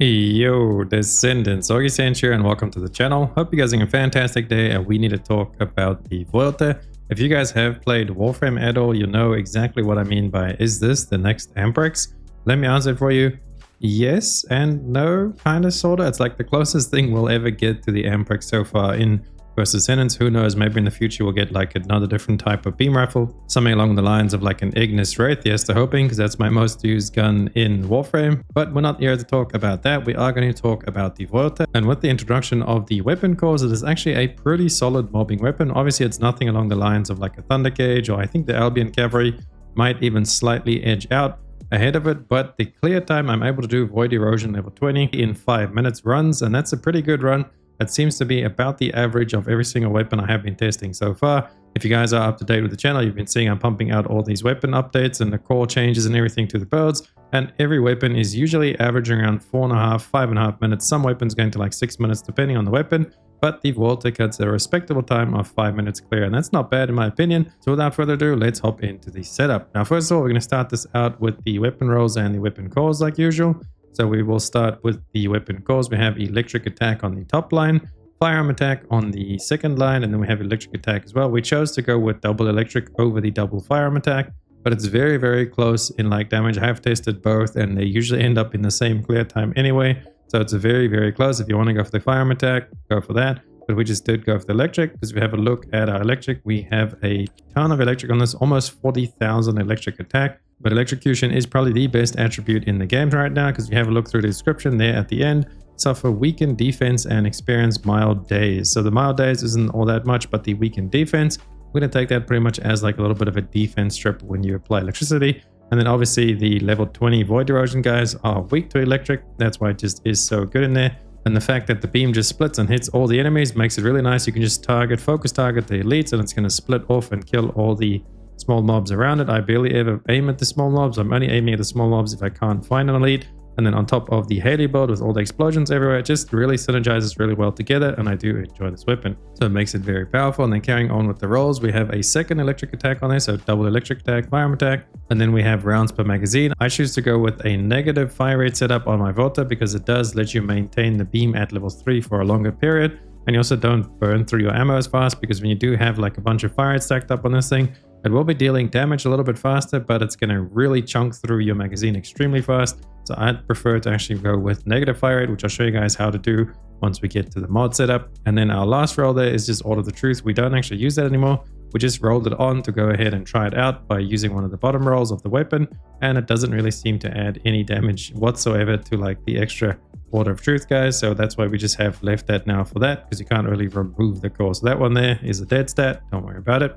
Yo, Descendants, Augiesaint here and welcome to the channel. Hope you guys are having a fantastic day and we need to talk about the Voltia. If you guys have played Warframe at all, you know exactly what I mean by is this the next Amprex? Let me answer it for you. Yes and no, kind of, sort of. It's like the closest thing we'll ever get to the Amprex so far in Descendants. Who knows, maybe in the future we'll get like another different type of beam rifle, something along the lines of like an Ignis Wraith. Yes, to hoping, because that's my most used gun in Warframe. But we're not here to talk about that. We are going to talk about the Voltia, and with the introduction of the weapon cores, it is actually a pretty solid mobbing weapon. Obviously it's nothing along the lines of like a Thunder Cage, or I think the Albion Cavalry might even slightly edge out ahead of it, but the clear time I'm able to do Void Erosion level 20 in 5 minutes runs, and that's a pretty good run. That seems to be about the average of every single weapon I have been testing so far. If you guys are up to date with the channel, you've been seeing I'm pumping out all these weapon updates and the core changes and everything to the builds, and every weapon is usually averaging around 4.5, 5.5 minutes. Some weapons going to like 6 minutes depending on the weapon, but the Voltia cuts a respectable time of 5 minutes clear, and that's not bad in my opinion. So without further ado, let's hop into the setup. Now first of all, we're going to start this out with the weapon rolls and the weapon cores like usual. So we will start with the weapon cores. We have electric attack on the top line, firearm attack on the second line, and then we have electric attack as well. We chose to go with double electric over the double firearm attack, but it's very, very close in like damage. I have tested both and they usually end up in the same clear time anyway. So it's very, very close. If you want to go for the firearm attack, go for that. But we just did go for the electric because if we have a look at our electric, we have a ton of electric on this, almost 40,000 electric attack. But electrocution is probably the best attribute in the game right now, because if you have a look through the description there at the end, suffer weakened defense and experience mild daze. So the mild daze isn't all that much, but the weakened defense, we're going to take that pretty much as like a little bit of a defense strip when you apply electricity. And then obviously the level 20 void erosion guys are weak to electric. That's why it just is so good in there. And the fact that the beam just splits and hits all the enemies makes it really nice. You can just focus target the elites, and it's going to split off and kill all the small mobs around it. I barely ever aim at the small mobs. I'm only aiming at the small mobs if I can't find an elite. And then on top of the Hailey Build with all the explosions everywhere, it just really synergizes really well together, and I do enjoy this weapon. So it makes it very powerful. And then carrying on with the rolls, we have a second electric attack on there, so double electric attack, firearm attack, and then we have rounds per magazine. I choose to go with a negative fire rate setup on my Voltia because it does let you maintain the beam at level 3 for a longer period, and you also don't burn through your ammo as fast, because when you do have like a bunch of fire rates stacked up on this thing, it will be dealing damage a little bit faster, but it's going to really chunk through your magazine extremely fast. So I'd prefer to actually go with negative fire rate, which I'll show you guys how to do once we get to the mod setup. And then our last roll there is just Order of the Truth. We don't actually use that anymore. We just rolled it on to go ahead and try it out by using one of the bottom rolls of the weapon, and it doesn't really seem to add any damage whatsoever to like the extra Order of Truth guys. So that's why we just have left that now for that, because you can't really remove the core. So that one there is a dead stat. Don't worry about it.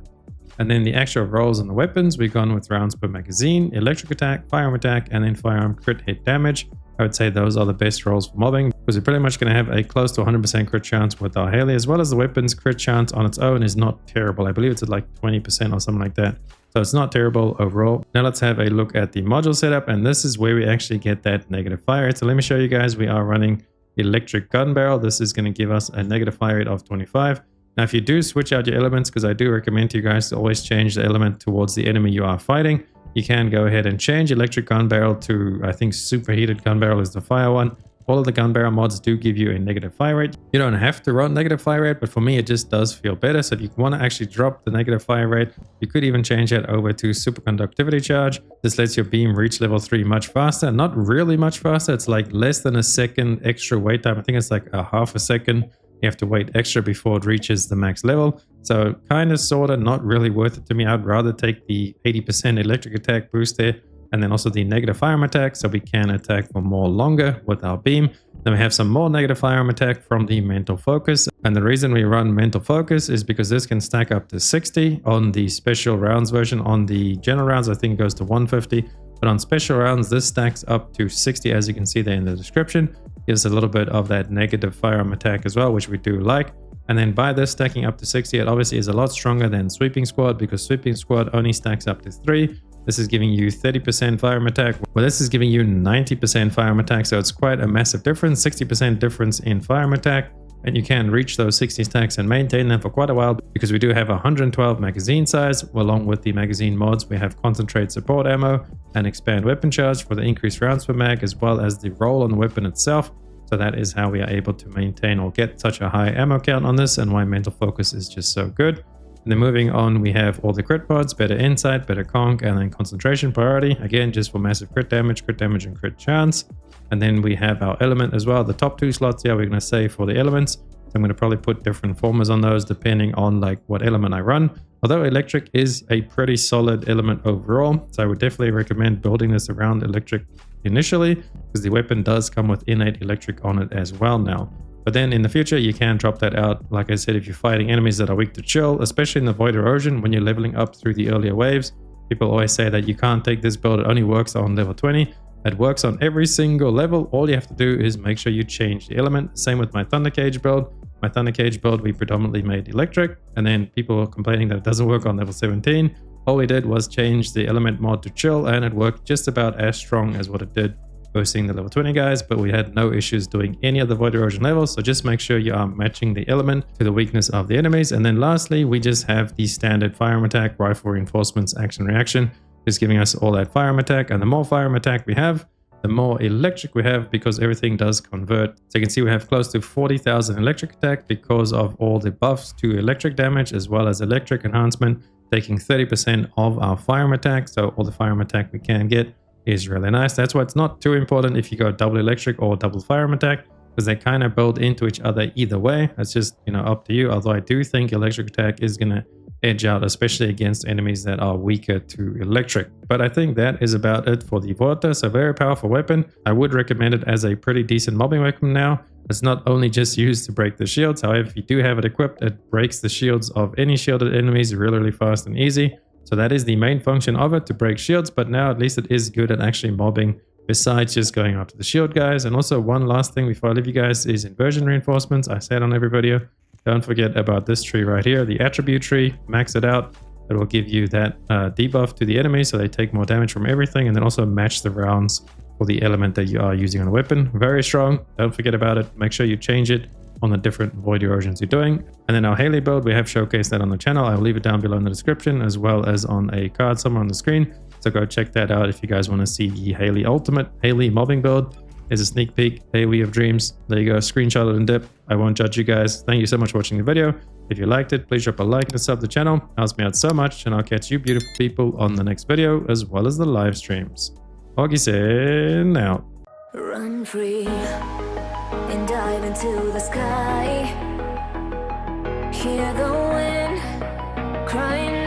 And then the actual rolls on the weapons, we've gone with rounds per magazine, electric attack, firearm attack, and then firearm crit hit damage. I would say those are the best rolls for mobbing, because we're pretty much going to have a close to 100% crit chance with our Hailey, as well as the weapons crit chance on its own is not terrible. I believe it's at like 20% or something like that. So it's not terrible overall. Now let's have a look at the module setup, and this is where we actually get that negative fire rate. So let me show you guys. We are running electric gun barrel. This is going to give us a negative fire rate of 25. Now, if you do switch out your elements, because I do recommend to you guys to always change the element towards the enemy you are fighting, you can go ahead and change electric gun barrel to, I think, superheated gun barrel is the fire one. All of the gun barrel mods do give you a negative fire rate. You don't have to run negative fire rate, but for me, it just does feel better. So if you want to actually drop the negative fire rate, you could even change that over to superconductivity charge. This lets your beam reach level 3 much faster. Not really much faster. It's like less than a second extra wait time. I think it's like a half a second. You have to wait extra before it reaches the max level. So kind of, sort of, not really worth it to me. I'd rather take the 80% electric attack boost there, and then also the negative firearm attack, so we can attack for more longer with our beam. Then we have some more negative firearm attack from the mental focus. And the reason we run mental focus is because this can stack up to 60 on the special rounds version. On the general rounds, I think it goes to 150. But on special rounds, this stacks up to 60, as you can see there in the description. Gives a little bit of that negative firearm attack as well, which we do like. And then by this stacking up to 60, it obviously is a lot stronger than Sweeping Squad, because Sweeping Squad only stacks up to 3. This is giving you 30% firearm attack. Well, this is giving you 90% firearm attack, so it's quite a massive difference. 60% difference in firearm attack. and you can reach those 60 stacks and maintain them for quite a while, because we do have 112 magazine size. Along with the magazine mods, we have concentrate support ammo and expand weapon charge for the increased rounds per mag, as well as the roll on the weapon itself. So that is how we are able to maintain or get such a high ammo count on this, and why mental focus is just so good. And then moving on, we have all the crit pods, better insight, better conk, and then concentration priority, again just for massive crit damage and crit chance. And then we have our element as well. The top 2 slots here we're going to save for the elements. So I'm going to probably put different formers on those depending on like what element I run. Although electric is a pretty solid element overall, so I would definitely recommend building this around electric initially, because the weapon does come with innate electric on it as well now. But then in the future, you can drop that out. Like I said, if you're fighting enemies that are weak to chill, especially in the Void Erosion, when you're leveling up through the earlier waves, people always say that you can't take this build, it only works on level 20. It works on every single level. All you have to do is make sure you change the element. Same with my Thunder Cage build. My Thunder Cage build, we predominantly made electric, and then people were complaining that it doesn't work on level 17. All we did was change the element mod to chill, and it worked just about as strong as what it did boosting the level 20 guys, but we had no issues doing any of the Void Erosion levels. So just make sure you are matching the element to the weakness of the enemies. And then lastly, we just have the standard firearm attack, rifle reinforcements, action reaction, just giving us all that firearm attack. And the more firearm attack we have, the more electric we have, because everything does convert. So you can see we have close to 40,000 electric attack because of all the buffs to electric damage, as well as electric enhancement, taking 30% of our firearm attack. So all the firearm attack we can get is really nice. That's why it's not too important if you go double electric or double firearm attack, because they kind of build into each other either way. It's just, you know, up to you. Although I do think electric attack is going to edge out, especially against enemies that are weaker to electric. But I think that is about it for the Voltia. So very powerful weapon. I would recommend it as a pretty decent mobbing weapon now. It's not only just used to break the shields. However, if you do have it equipped, it breaks the shields of any shielded enemies really, really fast and easy. So that is the main function of it, to break shields. But now at least it is good at actually mobbing, besides just going after the shield guys. And also one last thing before I leave you guys is inversion reinforcements. I said on every video, don't forget about this tree right here, the attribute tree. Max it out. It will give you that debuff to the enemy, so they take more damage from everything, and then also match the rounds for the element that you are using on a weapon. Very strong. Don't forget about it. Make sure you change it on the different Void Erosions you're doing. And then our Hailey build, we have showcased that on the channel. I'll leave it down below in the description, as well as on a card somewhere on the screen. So go check that out if you guys want to see the Hailey Ultimate Hailey mobbing build. There's a sneak peek, Hailey of Dreams. There you go, screenshot it and dip. I won't judge you guys. Thank you so much for watching the video. If you liked it, please drop a like and sub to the channel. It helps me out so much, and I'll catch you beautiful people on the next video, as well as the live streams. Augiesaint out. Run free and dive into the sky. Hear the wind crying